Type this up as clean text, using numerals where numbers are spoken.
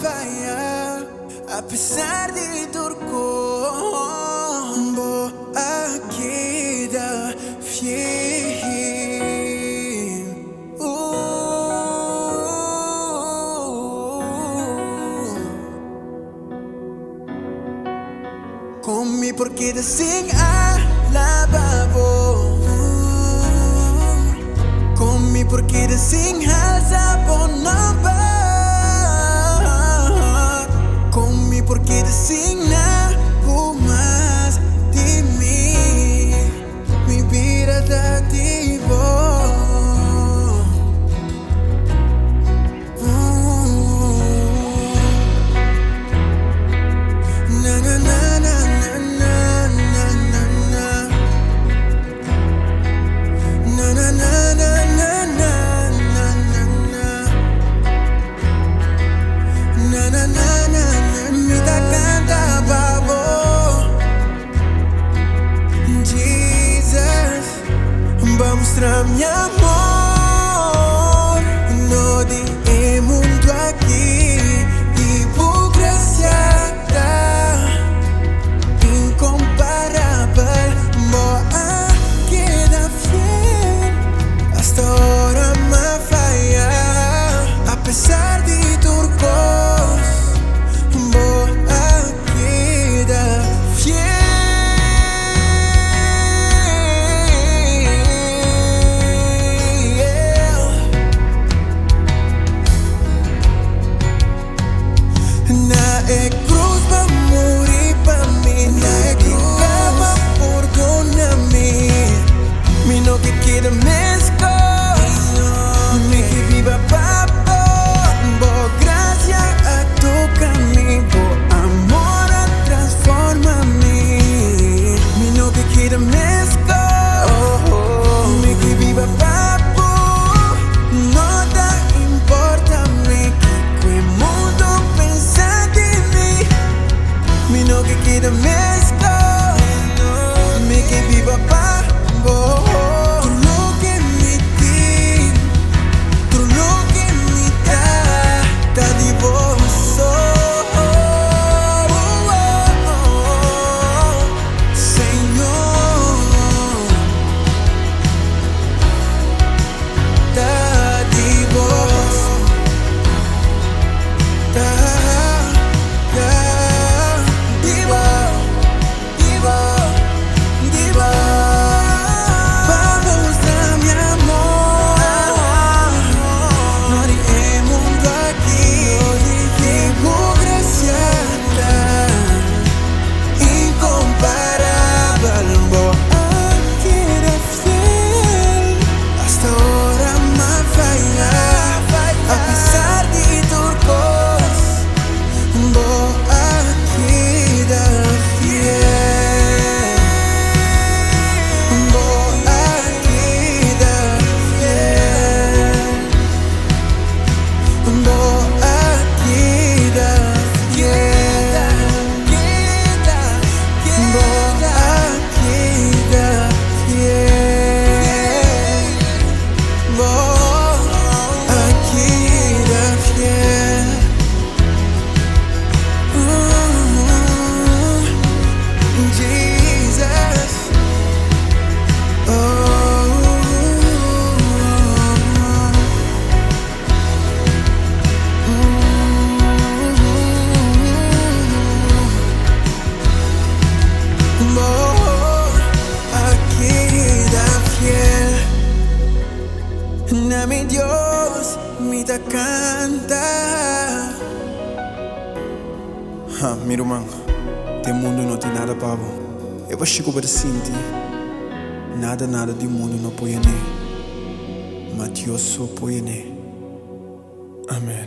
falla, apesar de turco, boa queda fiel. Comi porque desing alababo, comi porque desing hasabonaba, comi porque desing na más de mí, mi vida da tibo. Na na na na. Mostrar mi amor, no de mundo aquí, y por gracia incomparable, boa queda fiel, hasta ahora me falla, a pesar de turcos, boa queda fiel. Na cruz va morir pa' mí, na cruz va perdona-me. Me no que queda mesco, me que viva papo, bo gracia a tocar-me, bo amor a transforma-me. Me no que queda mesco, me que viva papo, no da importa-me que el mundo me no que queda mesco, me que viva papo. Tú lo que me di, tú lo que me da divorcio. Señor, da divorcio, na mi Dios me da canta. Meu irmão, tem mundo não tem nada para bom. Eu vou chegar para sentir. Nada de mundo não pode nem. Mas Deus só pode nem. Amém.